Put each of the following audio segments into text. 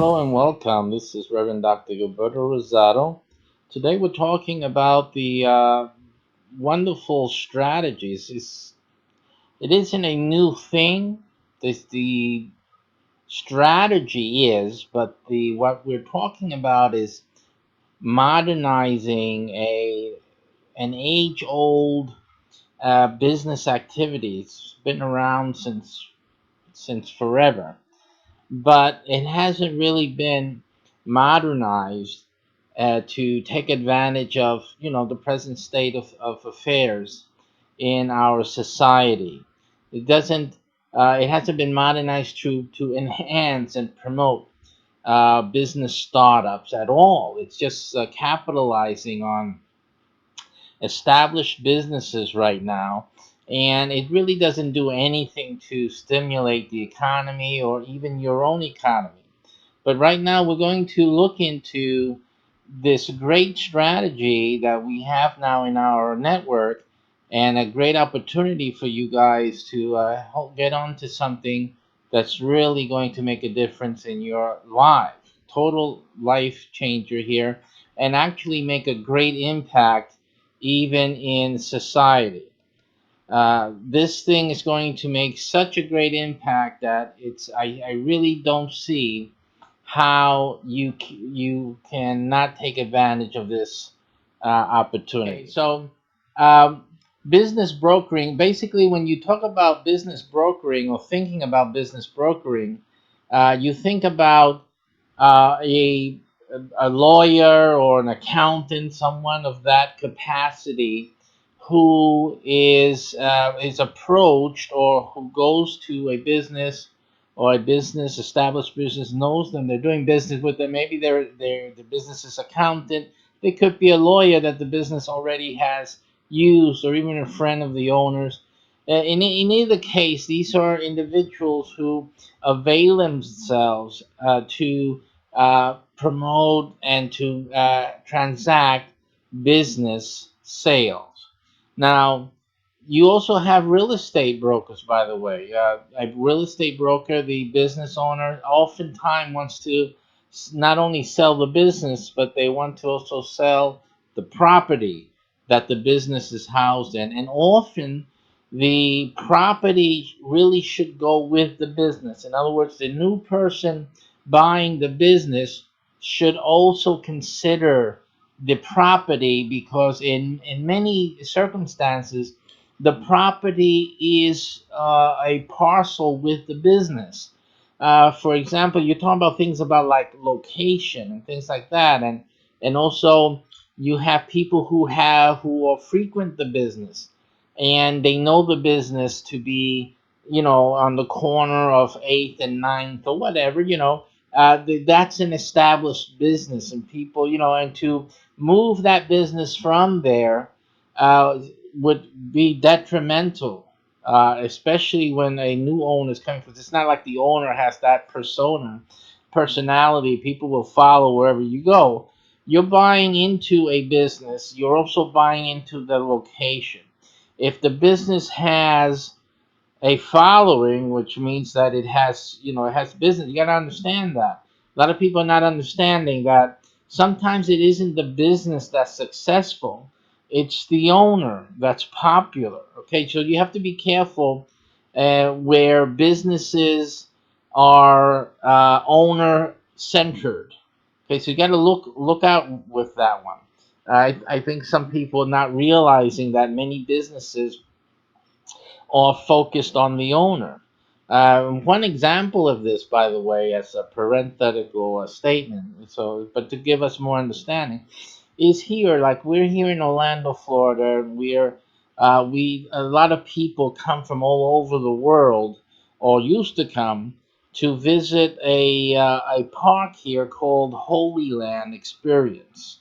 Hello and welcome. This is Reverend Dr. Gilberto Rosado. Today we're talking about the wonderful strategies. It isn't a new thing. The strategy is, but the what we're talking about is modernizing an age-old business activity. It's been around since forever, but it hasn't really been modernized to take advantage of the present state of affairs in our society. It hasn't been modernized to enhance and promote business startups at all. It's just capitalizing on established businesses right now, and it really doesn't do anything to stimulate the economy or even your own economy. But right now, we're going to look into this great strategy that we have now in our network, and a great opportunity for you guys to get onto something that's really going to make a difference in your life. Total life changer here, and actually make a great impact even in society. This thing is going to make such a great impact that I really don't see how you cannot take advantage of this opportunity. Okay, so um, business brokering, basically, when you talk about business brokering or thinking about business brokering, you think about uh, a a lawyer or an accountant, someone of that capacity, who is approached or who goes to a business or a business established business, knows them, they're doing business with them. Maybe they're the business's accountant. They could be a lawyer that the business already has used, or even a friend of the owners. In either case, these are individuals who avail themselves to promote and to transact business sales. Now, you also have real estate brokers, by the way. A real estate broker, the business owner, oftentimes wants to not only sell the business, but they want to also sell the property that the business is housed in. And often the property really should go with the business. In other words, the new person buying the business should also consider the property, because in many circumstances the property is a parcel with the business. For example, you're talking about things about like location and things like that, and also you have people who are frequent the business, and they know the business to be on the corner of 8th and 9th or whatever. That's an established business, and people, and to move that business from there would be detrimental, especially when a new owner is coming. Because it's not like the owner has that personality. People will follow wherever you go. You're buying into a business. You're also buying into the location. If the business has a following, which means that it has business. You got to understand that. A lot of people are not understanding that sometimes it isn't the business that's successful, it's the owner that's popular. Okay, so you have to be careful where businesses are owner centered. Okay, so you got to look out with that one. I think some people are not realizing that many businesses are focused on the owner. One example of this, by the way, as a parenthetical statement, so but to give us more understanding, is here. Like, we're here in Orlando, Florida. We a lot of people come from all over the world, or used to come, to visit a park here called Holy Land Experience.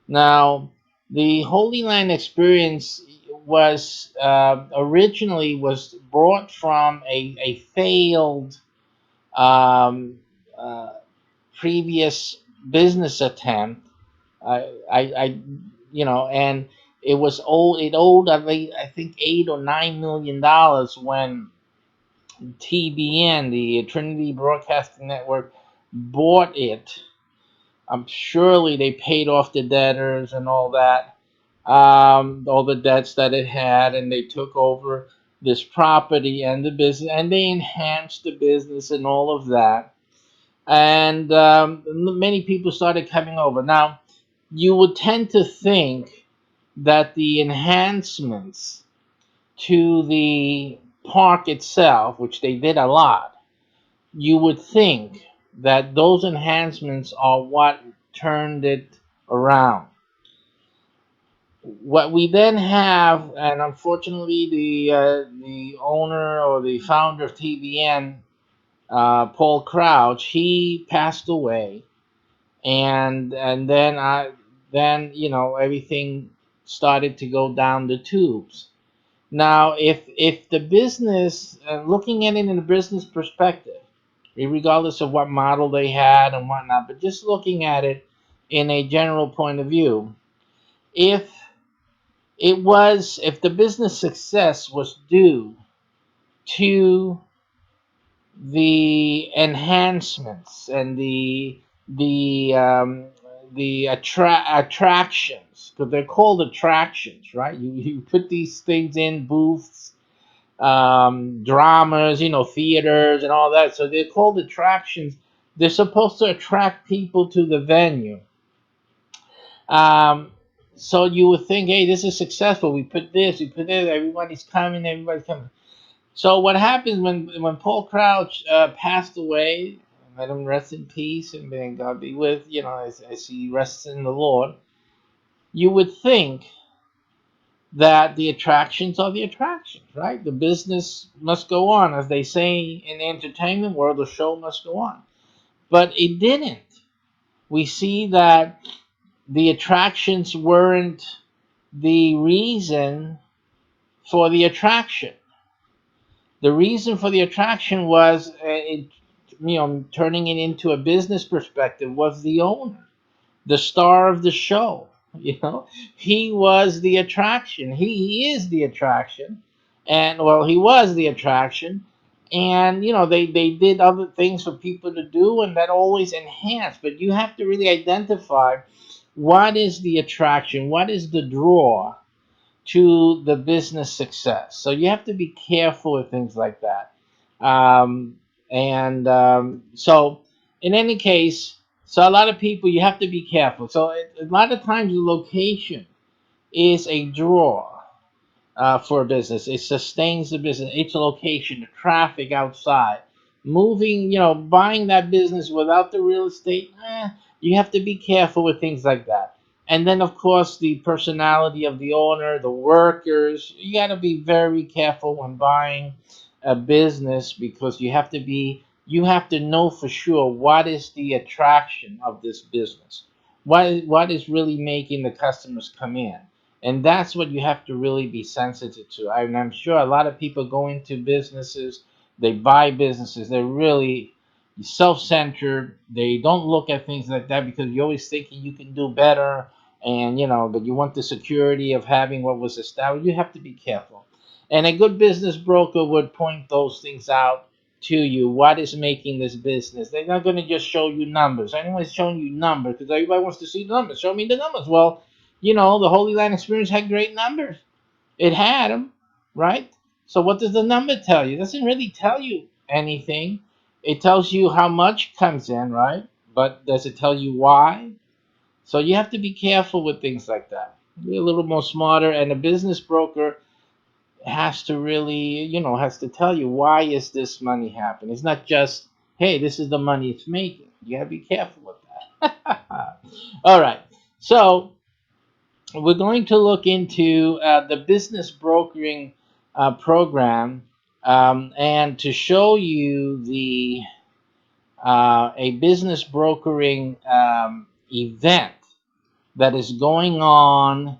Now, the Holy Land Experience was originally was brought from a failed um, uh, previous business attempt. And it was old. It owed, I think, $8 or $9 million when TBN, the Trinity Broadcasting Network, bought it, surely they paid off the debtors and all that, all the debts that it had, and they took over this property and the business, and they enhanced the business and all of that. And many people started coming over. Now, you would tend to think that the enhancements to the park itself, which they did a lot, you would think that those enhancements are what turned it around. What we then have, and unfortunately, the owner or the founder of TBN, Paul Crouch, he passed away, and then everything started to go down the tubes. Now, if the business, looking at it in a business perspective, regardless of what model they had and whatnot, but just looking at it in a general point of view, if if the business success was due to the enhancements and the attractions, because they're called attractions, right? You put these things in booths, dramas, theaters and all that. So they're called attractions. They're supposed to attract people to the venue. Um, so you would think, hey, this is successful. We put this, we put this. Everybody's coming. Everybody's coming. So what happens when Paul Crouch passed away? Let him rest in peace, and may God be with as he rests in the Lord. You would think that the attractions are the attractions, right? The business must go on, as they say in the entertainment world. The show must go on, but it didn't. We see that the attractions weren't the reason for the attraction. The reason for the attraction was, turning it into a business perspective, was the owner, the star of the show. He was the attraction. He is the attraction, and well, he was the attraction, and they did other things for people to do, and that always enhanced. But you have to really identify what is the attraction, what is the draw to the business success. So you have to be careful with things like that. So, in any case, so a lot of people, you have to be careful. So, a lot of times, the location is a draw for a business. It sustains the business. Its location, the traffic outside, moving, buying that business without the real estate. You have to be careful with things like that. And then, of course, the personality of the owner, the workers. You got to be very careful when buying a business, because you have to know for sure what is the attraction of this business. What is really making the customers come in? And that's what you have to really be sensitive to. And I'm sure a lot of people go into businesses, they buy businesses, they're really self-centered. They don't look at things like that, because you're always thinking you can do better, and but you want the security of having what was established. You have to be careful. And a good business broker would point those things out to you. What is making this business? They're not going to just show you numbers. Anyone's showing you numbers because everybody wants to see the numbers. Show me the numbers. Well, the Holy Land Experience had great numbers. It had them, right? So what does the number tell you? It doesn't really tell you anything. It tells you how much comes in, right? But does it tell you why? So you have to be careful with things like that. Be a little more smarter, and a business broker has to really, has to tell you, why is this money happening? It's not just, hey, this is the money it's making. You gotta be careful with that. All right. So we're going to look into the business brokering program, and to show you the a business brokering event that is going on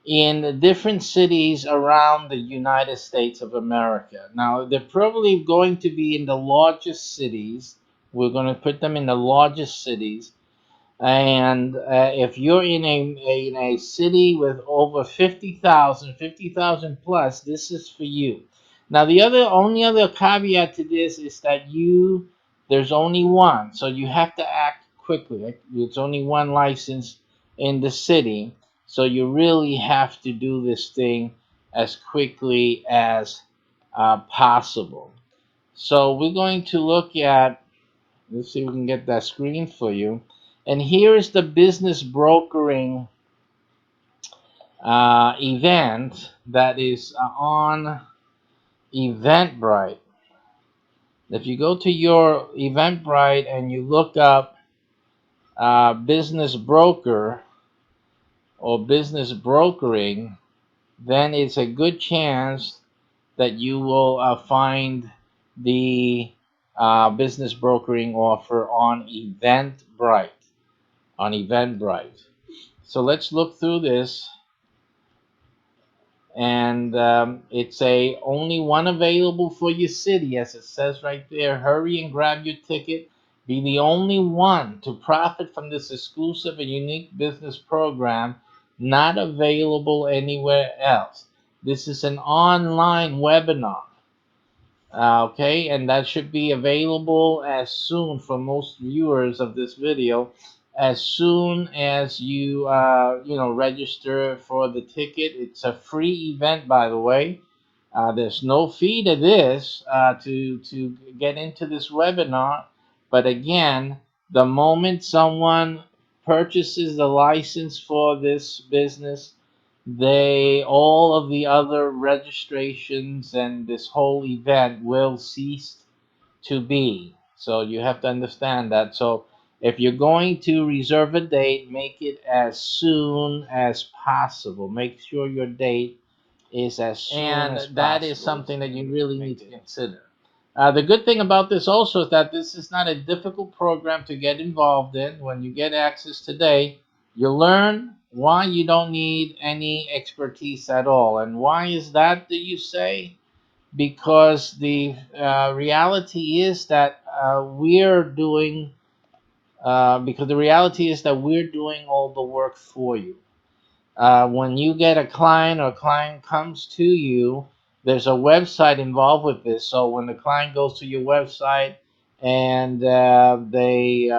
in different cities around the United States of America. Now, they're probably going to be in the largest cities. We're going to put them in the largest cities. And if you're in a city with over 50,000 plus, this is for you. Now, the only other caveat to this is that you There's only one, so you have to act quickly. It's only one license in the city, so you really have to do this thing as quickly as possible. So we're going to look at, let's see if we can get that screen for you. And here is the business brokering event that is on Eventbrite. If you go to your Eventbrite and you look up business broker or business brokering, then it's a good chance that you will find the business brokering offer on Eventbrite. On Eventbrite. So let's look through this, and it's a only one available for your city, as it says right there. Hurry and grab your ticket. Be the only one to profit from this exclusive and unique business program, not available anywhere else. This is an online webinar. Okay, and that should be available as soon for most viewers of this video, as soon as you register for the ticket. It's a free event, by the way. There's no fee to this to get into this webinar. But again, the moment someone purchases the license for this business, they all of the other registrations and this whole event will cease to be. So you have to understand that. So if you're going to reserve a date, make it as soon as possible. Make sure your date is as soon as possible. And that is something that you really need to consider. The good thing about this also is that this is not a difficult program to get involved in. When you get access today, you learn why you don't need any expertise at all. And why is that, do you say? Because the reality is that we're doing all the work for you. When you get a client or a client comes to you, there's a website involved with this. So when the client goes to your website and they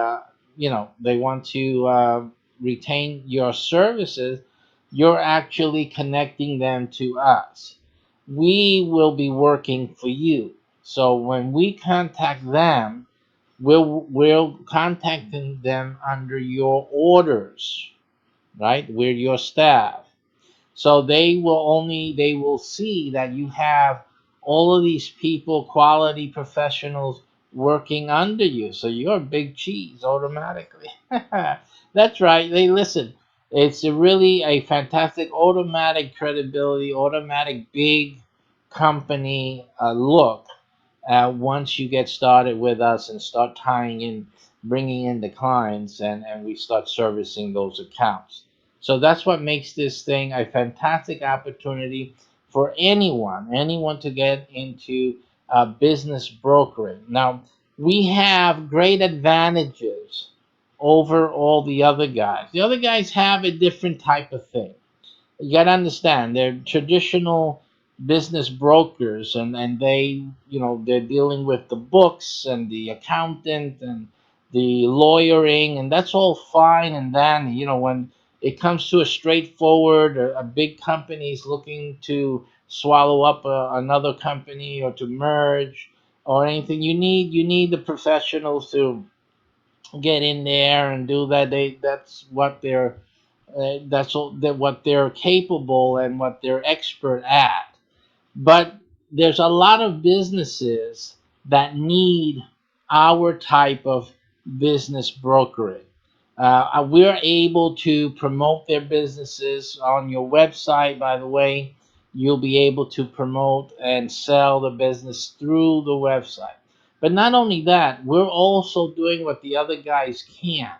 want to retain your services, you're actually connecting them to us. We will be working for you. So when we contact them, we'll contacting them under your orders, right? We're your staff. So they will see that you have all of these people, quality professionals working under you. So you're big cheese automatically. That's right. They listen. It's really a fantastic automatic credibility, automatic big company look once you get started with us and start tying in, bringing in the clients, and we start servicing those accounts. So that's what makes this thing a fantastic opportunity for anyone to get into business brokering. Now, we have great advantages over all the other guys. The other guys have a different type of thing. You got to understand, they're traditional business brokers, and they're dealing with the books and the accountant and the lawyering, and that's all fine and dandy. When it comes to a straightforward, a big company is looking to swallow up another company or to merge or anything, you need the professionals to get in there and do that. What they're capable and what they're expert at. But there's a lot of businesses that need our type of business brokering. We're able to promote their businesses on your website. By the way, you'll be able to promote and sell the business through the website. But not only that, we're also doing what the other guys can't.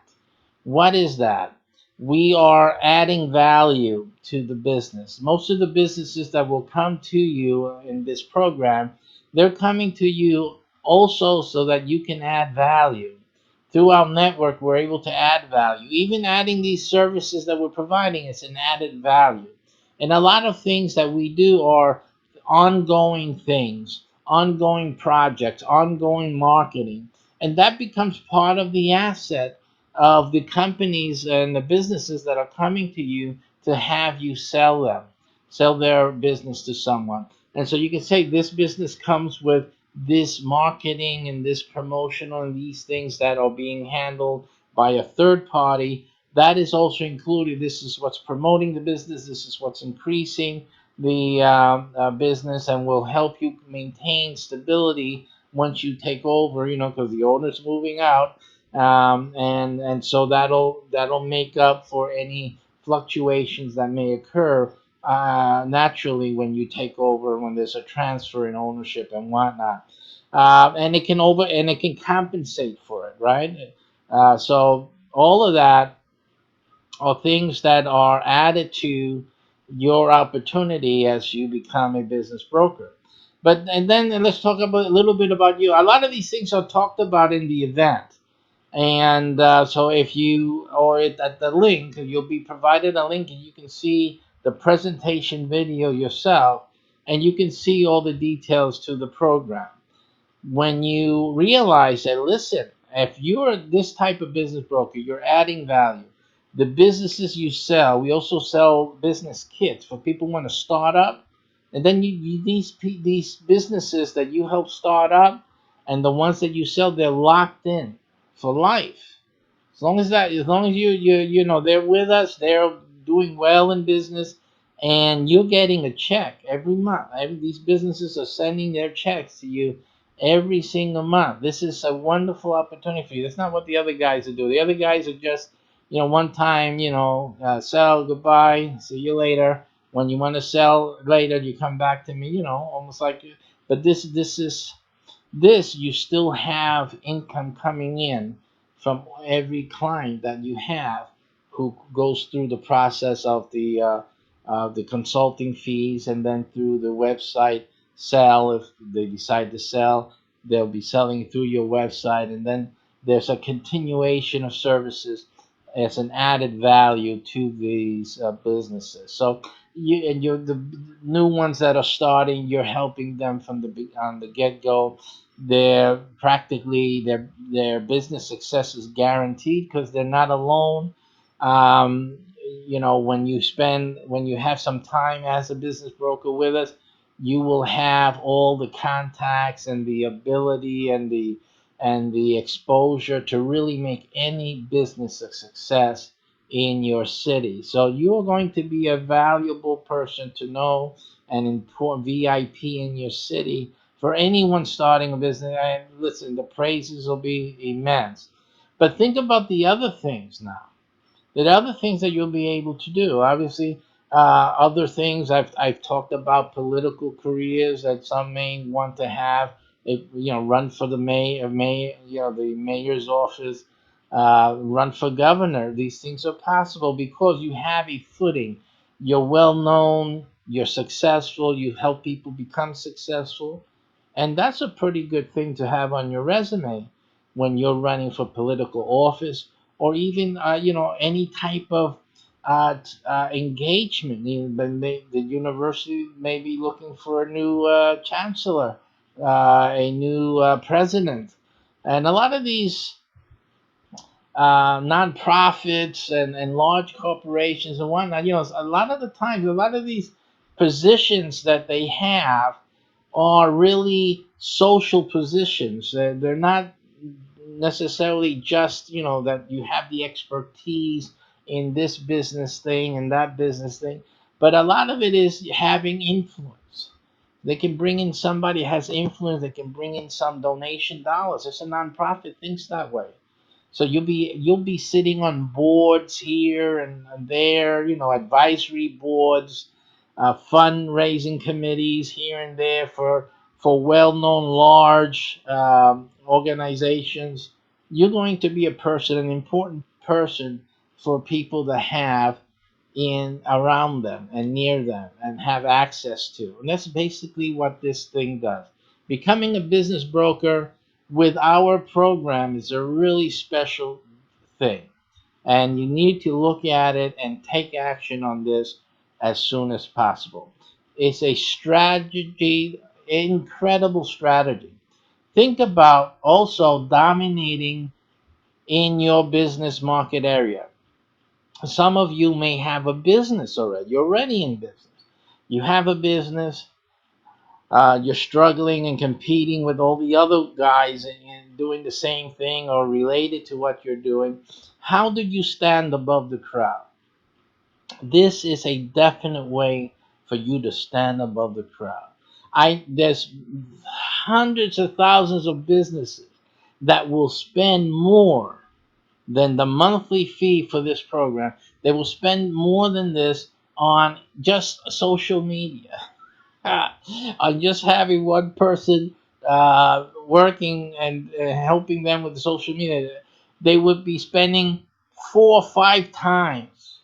What is that? We are adding value to the business. Most of the businesses that will come to you in this program, they're coming to you also so that you can add value. Through our network, we're able to add value. Even adding these services that we're providing is an added value. And a lot of things that we do are ongoing things, ongoing projects, ongoing marketing. and that becomes part of the asset of the companies and the businesses that are coming to you to have you sell their business to someone. And so you can say this business comes with this marketing and this promotional and these things that are being handled by a third party. That is also included. This is what's promoting the business. This is what's increasing the business and will help you maintain stability once you take over. Because the owner's moving out, and so that'll make up for any fluctuations that may occur naturally when you take over, when there's a transfer in ownership and whatnot. And it can compensate for it, right? So all of that are things that are added to your opportunity as you become a business broker. And then let's talk about a little bit about you. A lot of these things are talked about in the event. And so if you, or at the link, you'll be provided a link and you can see the presentation video yourself, and you can see all the details to the program. When you realize that, listen, if you're this type of business broker, you're adding value. The businesses you sell, we also sell business kits for people who want to start up. And then these businesses that you help start up and the ones that you sell, they're locked in for life. As long as they're with us, they're doing well in business, and you're getting a check every month. These businesses are sending their checks to you every single month. This is a wonderful opportunity for you. That's not what the other guys are doing. The other guys are just, one time, sell, goodbye, see you later. When you want to sell later, you come back to me, almost like. But this you still have income coming in from every client that you have who goes through the process of the consulting fees, and then through the website sell. If they decide to sell, they'll be selling through your website, and then there's a continuation of services as an added value to these businesses. So the new ones that are starting, you're helping them from on the get-go. Their business success is guaranteed because they're not alone. um, when you have some time as a business broker with us, you will have all the contacts and the ability and the exposure to really make any business a success in your city. So you are going to be a valuable person to know, and important VIP in your city for anyone starting a business. And listen, the praises will be immense. But think about the other things now. There are other things that you'll be able to do. Obviously, other things I've talked about, political careers that some may want to have. Run for the the mayor's office, run for governor. These things are possible because you have a footing. You're well known. You're successful. You help people become successful, and that's a pretty good thing to have on your resume when you're running for political office, or even any type of engagement. The university may be looking for a new chancellor, a new president, and a lot of these nonprofits and large corporations and whatnot. A lot of the times, a lot of these positions that they have are really social positions. They're not necessarily just that you have the expertise in this business thing and that business thing, but a lot of it is having influence. They can bring in somebody who has influence. They can bring in some donation dollars. It's a nonprofit, thinks that way. So you'll be sitting on boards here and there, advisory boards, fundraising committees here and there for well-known large organizations. You're going to be an important person for people to have in around them and near them and have access to. And that's basically what this thing does. Becoming a business broker with our program is a really special thing. And you need to look at it and take action on this as soon as possible. It's a strategy, incredible strategy Think about also dominating in your business market area. Some of you may have a business already. You're already in business. You have a business. You're struggling and competing with all the other guys and doing the same thing or related to what you're doing. How do you stand above the crowd? This is a definite way for you to stand above the crowd. There's hundreds of thousands of businesses that will spend more than the monthly fee for this program. They will spend more than this on just social media. On just having one person working and helping them with the social media. They would be spending 4 or 5 times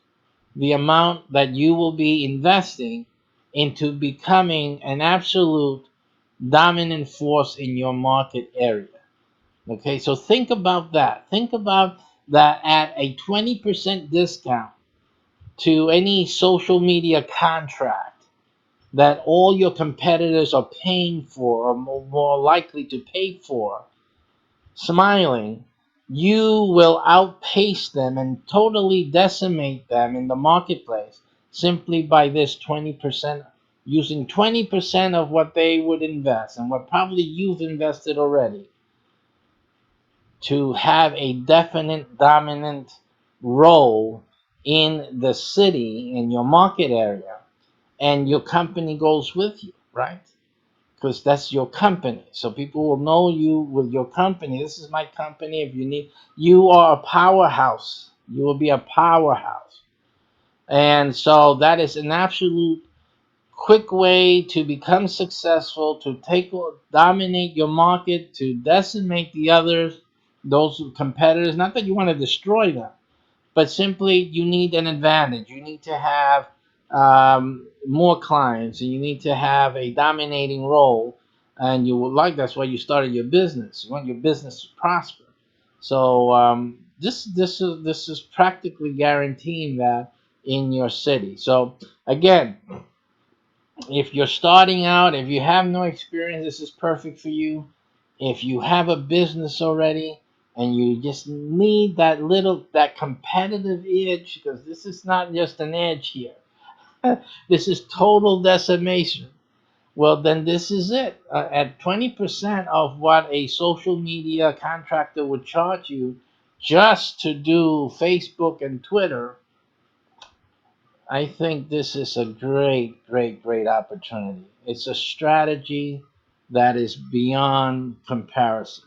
the amount that you will be investing into becoming an absolute dominant force in your market area. Okay, so think about that. Think about that at a 20% discount to any social media contract that all your competitors are paying for or more likely to pay for, smiling, you will outpace them and totally decimate them in the marketplace simply by this 20%, using 20% of what they would invest and what probably you've invested already to have a definite dominant role in the city, in your market area, and your company goes with you, right? Because that's your company. So people will know you with your company. This is my company. If you need, you are a powerhouse. You will be a powerhouse. And so that is an absolute quick way to become successful, to dominate your market, to decimate the others, those competitors. Not that you want to destroy them, but simply you need an advantage. You need to have more clients, and you need to have a dominating role. And you would like that's why you started your business. You want your business to prosper. So this is practically guaranteeing that in your city. So again, if you're starting out, if you have no experience, this is perfect for you. If you have a business already and you just need that competitive edge, because this is not just an edge here, this is total decimation. Well, then this is it. At 20% of what a social media contractor would charge you just to do Facebook and Twitter, I think this is a great, great, great opportunity. It's a strategy that is beyond comparison,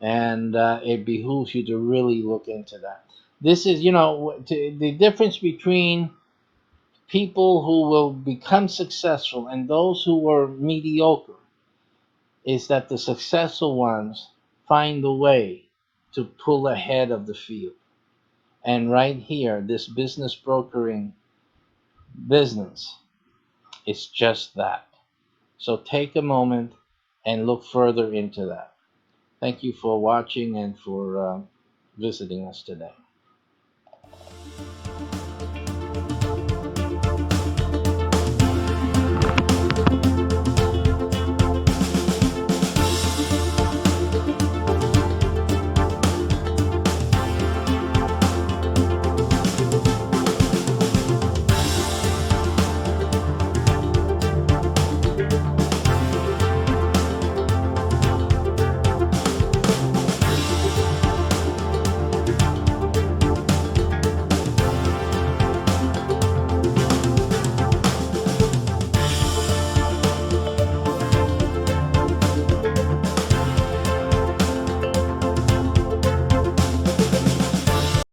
and it behooves you to really look into that. This is, the difference between people who will become successful and those who were mediocre is that the successful ones find a way to pull ahead of the field. And right here, this business brokering business is just that. So take a moment and look further into that. Thank you for watching and for visiting us today.